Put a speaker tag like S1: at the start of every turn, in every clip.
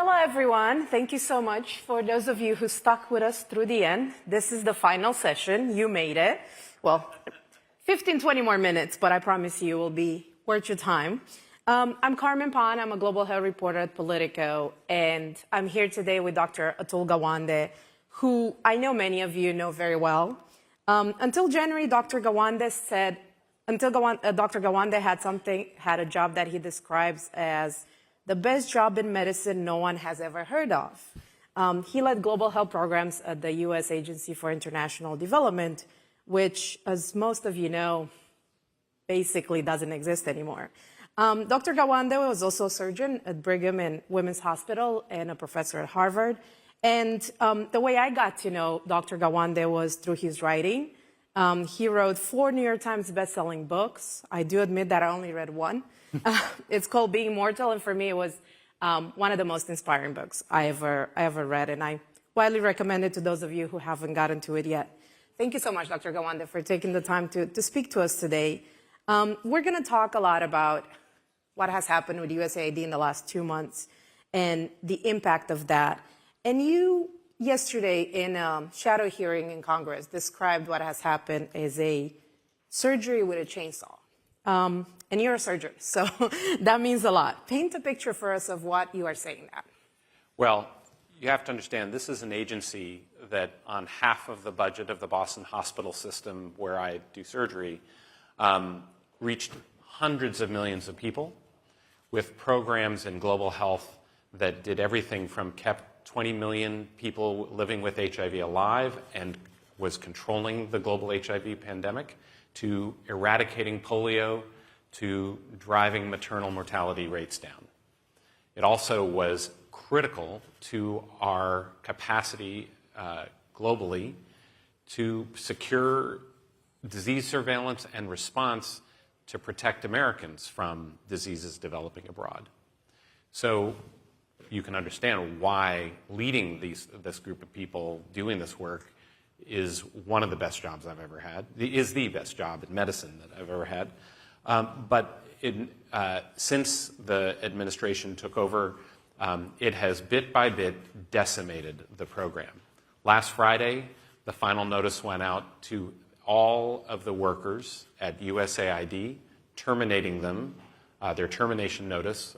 S1: Hello, everyone. Thank you so much for those of you who stuck with us through the end. This is the final session. You made it. Well, 15, 20 more minutes, but I promise you it will be worth your time. I'm Carmen Pan. I'm a global health reporter at Politico, and I'm here today with Dr. Atul Gawande, who I know many of you know very well. Until January, Dr. Gawande had a job that he describes as the best job in medicine no one has ever heard of. He led global health programs at the U.S. Agency for International Development, which, as most of you know, basically doesn't exist anymore. Dr. Gawande was also a surgeon at Brigham and Women's Hospital and a professor at Harvard. And the way I got to know Dr. Gawande was through his writing. He wrote 4 New York Times best-selling books. I do admit that I only read one. It's called Being Mortal, and for me it was one of the most inspiring books I ever read, and I widely recommend it to those of you who haven't gotten to it yet. Thank you so much, Dr. Gawande, for taking the time to speak to us today. We're going to talk a lot about what has happened with USAID in the last 2 months and the impact of that. And you, yesterday in a shadow hearing in Congress, described what has happened as a surgery with a chainsaw. And you're a surgeon, so that means a lot. Paint a picture for us of what you are saying now.
S2: Well, you have to understand, this is an agency that on half of the budget of the Boston hospital system where I do surgery, reached hundreds of millions of people with programs in global health that did everything from kept 20 million people living with HIV alive and was controlling the global HIV pandemic, to eradicating polio, to driving maternal mortality rates down. It also was critical to our capacity globally to secure disease surveillance and response to protect Americans from diseases developing abroad. So you can understand why leading this group of people doing this work is one of the best jobs I've ever had, is the best job in medicine that I've ever had. But since the administration took over, it has bit by bit decimated the program. Last Friday, the final notice went out to all of the workers at USAID, terminating them, their termination notice,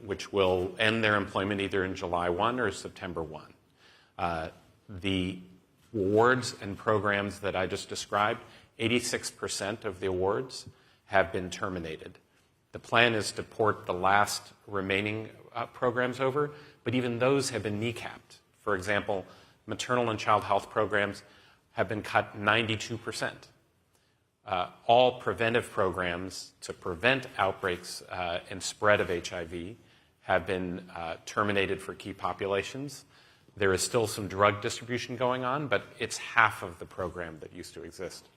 S2: which will end their employment either in July 1 or September 1. The awards and programs that I just described, 86% of the awards have been terminated. The plan is to port the last remaining programs over, but even those have been kneecapped. For example, maternal and child health programs have been cut 92%. All preventive programs to prevent outbreaks and spread of HIV have been terminated for key populations. There is still some drug distribution going on, but it's half of the program that used to exist.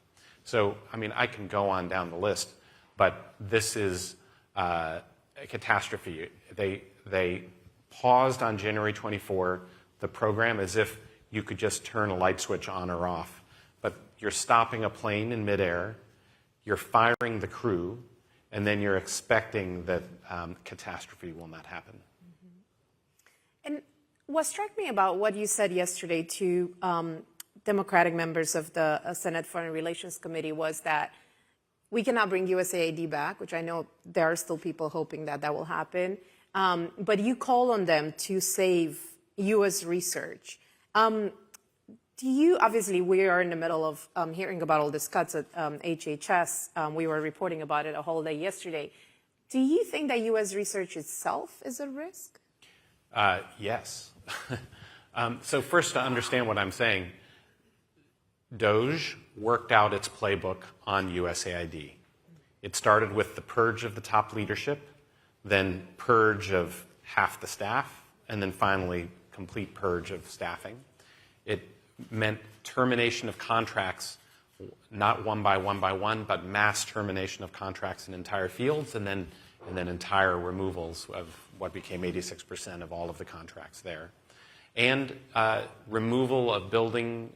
S2: So, I mean, I can go on down the list, but this is a catastrophe. They paused on January 24 the program as if you could just turn a light switch on or off. But you're stopping a plane in midair, you're firing the crew, and then you're expecting that catastrophe will not happen.
S1: Mm-hmm. And what struck me about what you said yesterday to Democratic members of the Senate Foreign Relations Committee was that we cannot bring USAID back, which I know there are still people hoping that that will happen, but you call on them to save U.S. research. Obviously, we are in the middle of hearing about all these cuts at HHS. We were reporting about it a whole day yesterday. Do you think that U.S. research itself is at risk?
S2: Yes. So first, to understand what I'm saying, DOGE worked out its playbook on USAID. It started with the purge of the top leadership, then purge of half the staff, and then finally complete purge of staffing. It meant termination of contracts, not one by one, but mass termination of contracts in entire fields, and then entire removals of what became 86% of all of the contracts there. And removal of building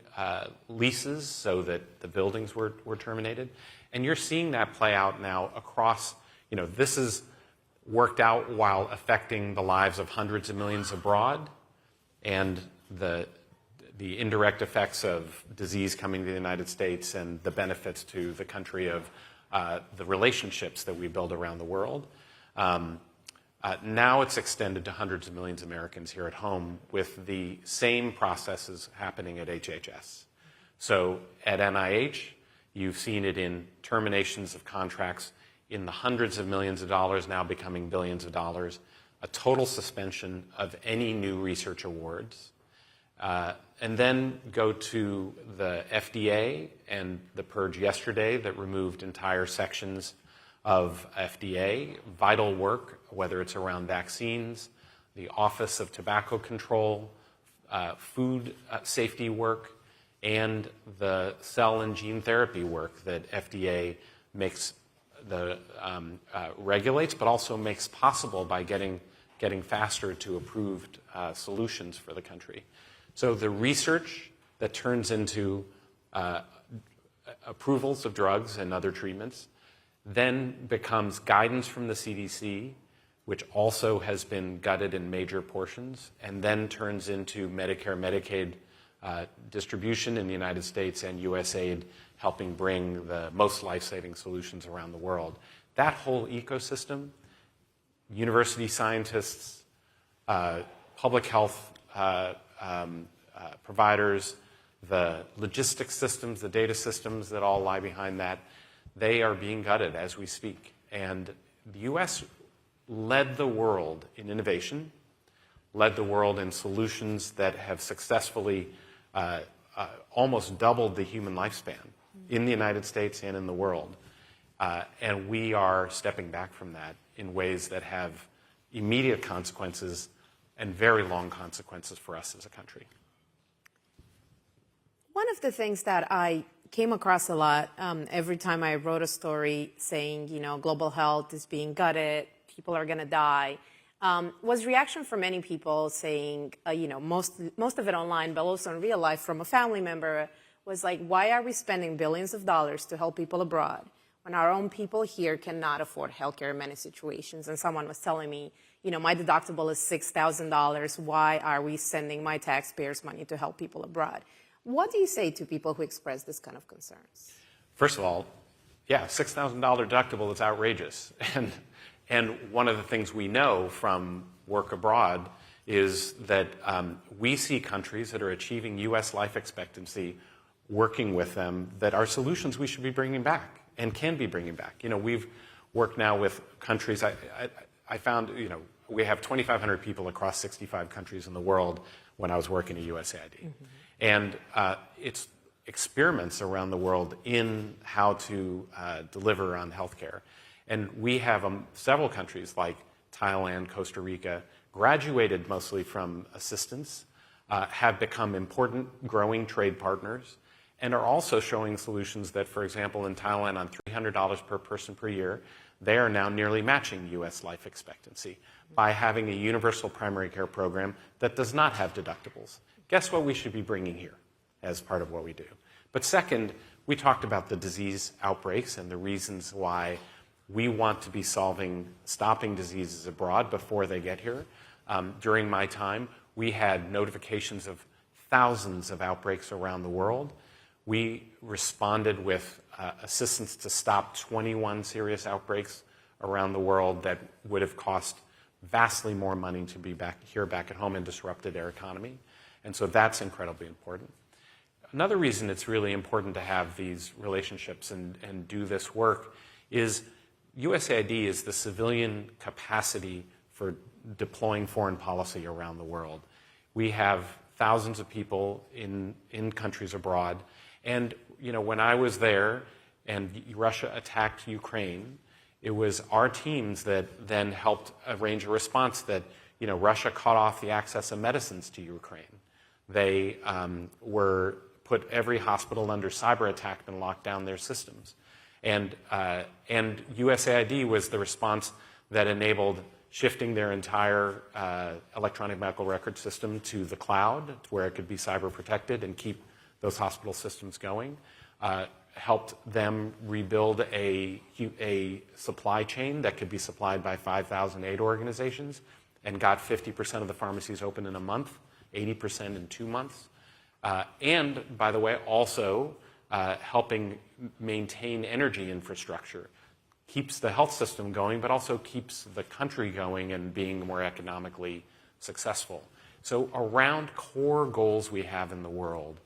S2: leases so that the buildings were terminated. And you're seeing that play out now across, this is worked out while affecting the lives of hundreds of millions abroad, and the indirect effects of disease coming to the United States and the benefits to the country of the relationships that we build around the world. Now it's extended to hundreds of millions of Americans here at home with the same processes happening at HHS. So at NIH, you've seen it in terminations of contracts in the hundreds of millions of dollars, now becoming billions of dollars, a total suspension of any new research awards, and then go to the FDA and the purge yesterday that removed entire sections of FDA, vital work, whether it's around vaccines, the Office of Tobacco Control, food safety work, and the cell and gene therapy work that FDA makes regulates, but also makes possible by getting faster to approved solutions for the country. So the research that turns into approvals of drugs and other treatments then becomes guidance from the CDC, which also has been gutted in major portions, and then turns into Medicare, Medicaid distribution in the United States and USAID helping bring the most life-saving solutions around the world. That whole ecosystem, university scientists, public health providers, the logistics systems, the data systems that all lie behind that, they are being gutted as we speak. And the U.S. led the world in innovation, led the world in solutions that have successfully almost doubled the human lifespan in the United States and in the world. And we are stepping back from that in ways that have immediate consequences and very long consequences for us as a country.
S1: One of the things that I came across a lot every time I wrote a story saying, global health is being gutted, people are going to die, was reaction from many people saying, most of it online, but also in real life from a family member, was like, why are we spending billions of dollars to help people abroad when our own people here cannot afford healthcare in many situations? And someone was telling me, my deductible is $6,000. Why are we sending my taxpayers' money to help people abroad? What do you say to people who express this kind of concerns?
S2: First of all, $6,000 deductible is outrageous. And one of the things we know from work abroad is that we see countries that are achieving U.S. life expectancy working with them that are solutions we should be bringing back and can be bringing back. We've worked now with countries. I found, we have 2,500 people across 65 countries in the world when I was working at USAID. Mm-hmm. And it's experiments around the world in how to deliver on healthcare. And we have several countries like Thailand, Costa Rica, graduated mostly from assistance, have become important growing trade partners, and are also showing solutions that, for example, in Thailand on $300 per person per year, they are now nearly matching U.S. life expectancy by having a universal primary care program that does not have deductibles. Guess what we should be bringing here as part of what we do? But second, we talked about the disease outbreaks and the reasons why we want to be stopping diseases abroad before they get here. During my time, we had notifications of thousands of outbreaks around the world. We responded with assistance to stop 21 serious outbreaks around the world that would have cost vastly more money to be back at home and disrupted their economy. And so that's incredibly important. Another reason it's really important to have these relationships and do this work is USAID is the civilian capacity for deploying foreign policy around the world. We have thousands of people in countries abroad. And, when I was there and Russia attacked Ukraine, it was our teams that then helped arrange a response that, Russia cut off the access of medicines to Ukraine. They put every hospital under cyber attack and locked down their systems. And USAID was the response that enabled shifting their entire electronic medical record system to the cloud, to where it could be cyber protected and keep those hospital systems going. helped them rebuild a supply chain that could be supplied by 5,000 aid organizations and got 50% of the pharmacies open in a month, 80% in 2 months. And, by the way, also helping maintain energy infrastructure. Keeps the health system going, but also keeps the country going and being more economically successful. So around core goals we have in the world,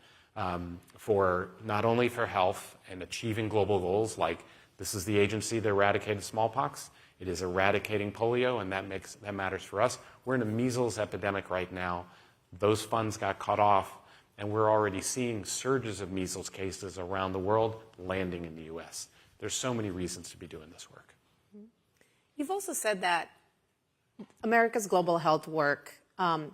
S2: for not only for health and achieving global goals, like this is the agency that eradicated smallpox, it is eradicating polio, and that matters for us. We're in a measles epidemic right now. Those funds got cut off, and we're already seeing surges of measles cases around the world landing in the U.S. There's so many reasons to be doing this work.
S1: You've also said that America's global health work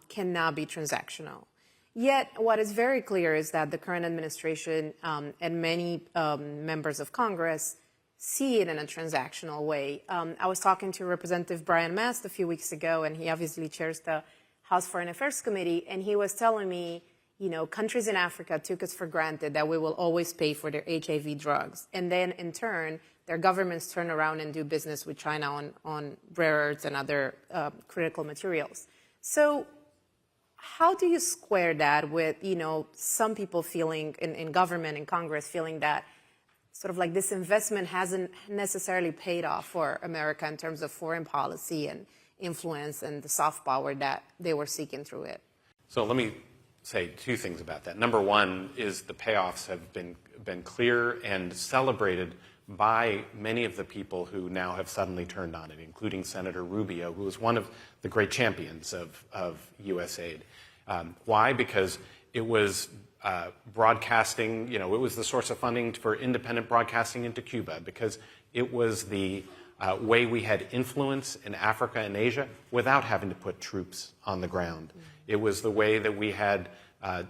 S1: cannot be transactional. Yet, what is very clear is that the current administration and many members of Congress see it in a transactional way. I was talking to Representative Brian Mast a few weeks ago, and he obviously chairs the House Foreign Affairs Committee, and he was telling me, you know, countries in Africa took us for granted that we will always pay for their HIV drugs. And then, in turn, their governments turn around and do business with China on rare earths and other critical materials. So how do you square that with, you know, some people feeling in government and Congress feeling that sort of like this investment hasn't necessarily paid off for America in terms of foreign policy and influence and the soft power that they were seeking through it?
S2: So let me say two things about that. Number one is the payoffs have been clear and celebrated by many of the people who now have suddenly turned on it, including Senator Rubio, who is one of the great champions of U.S. aid. Why? Because it was broadcasting, you know, it was the source of funding for independent broadcasting into Cuba, because it was the way we had influence in Africa and Asia without having to put troops on the ground. It was the way that we had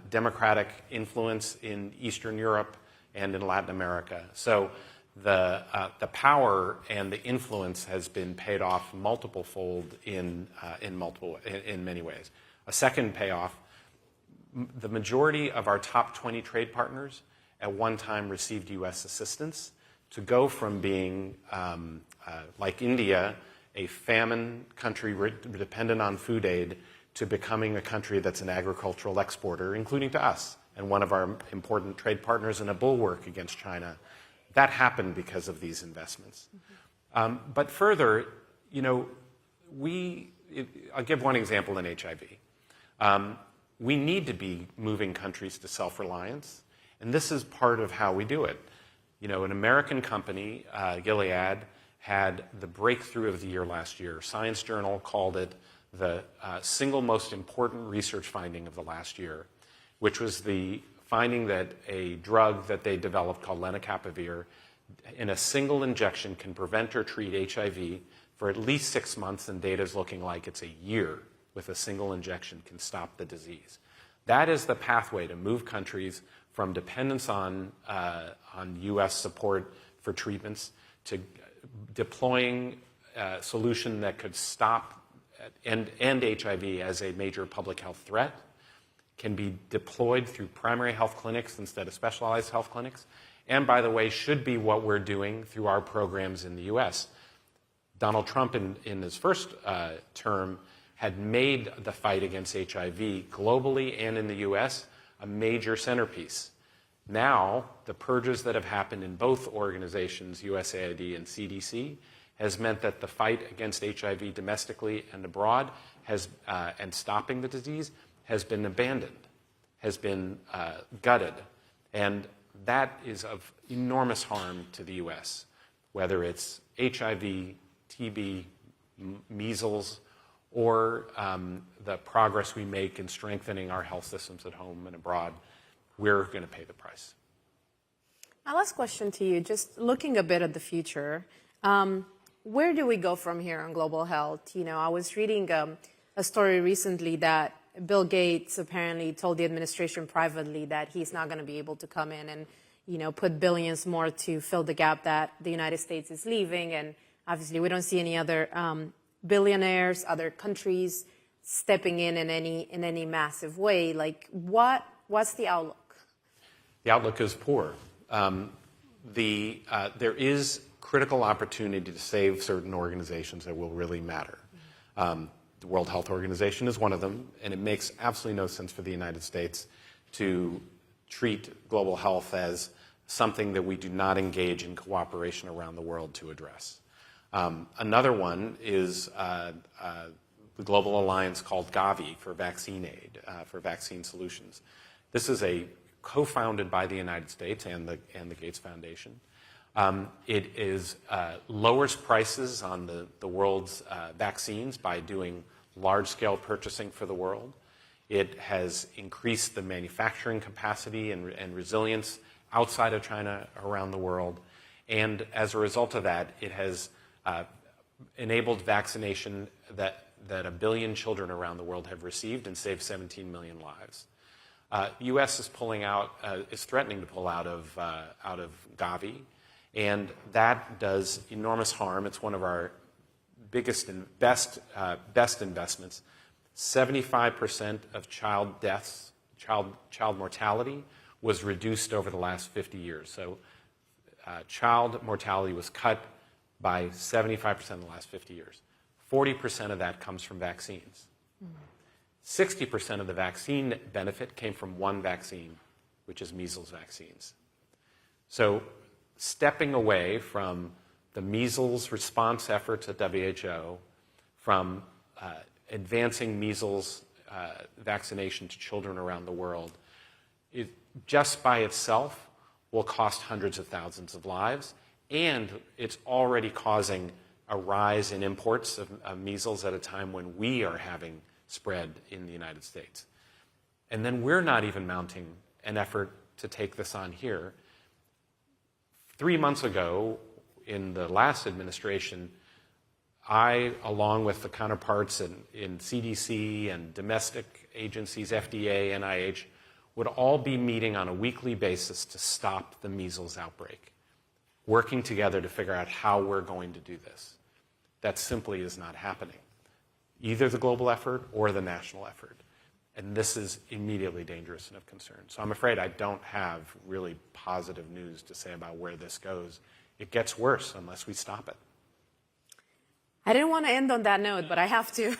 S2: democratic influence in Eastern Europe and in Latin America. So the power and the influence has been paid off multiple-fold in many ways. A second payoff, the majority of our top 20 trade partners at one time received U.S. assistance to go from being, like India, a famine country dependent on food aid, to becoming a country that's an agricultural exporter, including to us, and one of our important trade partners and a bulwark against China. That happened because of these investments. But further, you know, I'll give one example in HIV. We need to be moving countries to self-reliance, and this is part of how we do it. You know, an American company, Gilead, had the breakthrough of the year last year. Science Journal called it the single most important research finding of the last year, which was the finding that a drug that they developed called lenacapavir in a single injection can prevent or treat HIV for at least 6 months, and data is looking like it's a year with a single injection can stop the disease. That is the pathway to move countries from dependence on U.S. support for treatments to deploying a solution that could stop and end HIV as a major public health threat, can be deployed through primary health clinics instead of specialized health clinics, and, by the way, should be what we're doing through our programs in the U.S. Donald Trump, in his first term, had made the fight against HIV globally and in the U.S. a major centerpiece. Now, the purges that have happened in both organizations, USAID and CDC, has meant that the fight against HIV domestically and abroad and stopping the disease has been abandoned, has been gutted. And that is of enormous harm to the U.S., whether it's HIV, TB, measles, or the progress we make in strengthening our health systems at home and abroad. We're going to pay the price.
S1: My last question to you, just looking a bit at the future, where do we go from here on global health? You know, I was reading a story recently that Bill Gates apparently told the administration privately that he's not going to be able to come in and, you know, put billions more to fill the gap that the United States is leaving. And obviously we don't see any other billionaires, other countries stepping in any massive way. Like, what's the outlook?
S2: The outlook is poor. there is critical opportunity to save certain organizations that will really matter. The World Health Organization is one of them, and it makes absolutely no sense for the United States to treat global health as something that we do not engage in cooperation around the world to address. Another one is the global alliance called Gavi for vaccine aid, for vaccine solutions. This is co-founded by the United States and the Gates Foundation. It lowers prices on the world's vaccines by doing large-scale purchasing for the world. It has increased the manufacturing capacity and resilience outside of China around the world. And as a result of that, it has enabled vaccination that 1 billion children around the world have received and saved 17 million lives. U.S. is threatening to pull out of Gavi. And that does enormous harm. It's one of our biggest and best investments. 75% of child deaths, child mortality, was reduced over the last 50 years. So child mortality was cut by 75% in the last 50 years. 40% of that comes from vaccines. 60% of the vaccine benefit came from one vaccine, which is measles vaccines. So stepping away from the measles response efforts at WHO, from advancing measles vaccination to children around the world, it just by itself will cost hundreds of thousands of lives, and it's already causing a rise in imports of measles at a time when we are having spread in the United States. And then we're not even mounting an effort to take this on here. 3 months ago, in the last administration, I, along with the counterparts in CDC and domestic agencies, FDA, NIH, would all be meeting on a weekly basis to stop the measles outbreak, working together to figure out how we're going to do this. That simply is not happening, either the global effort or the national effort. And this is immediately dangerous and of concern. So I'm afraid I don't have really positive news to say about where this goes. It gets worse unless we stop it.
S1: I didn't want to end on that note, but I have to.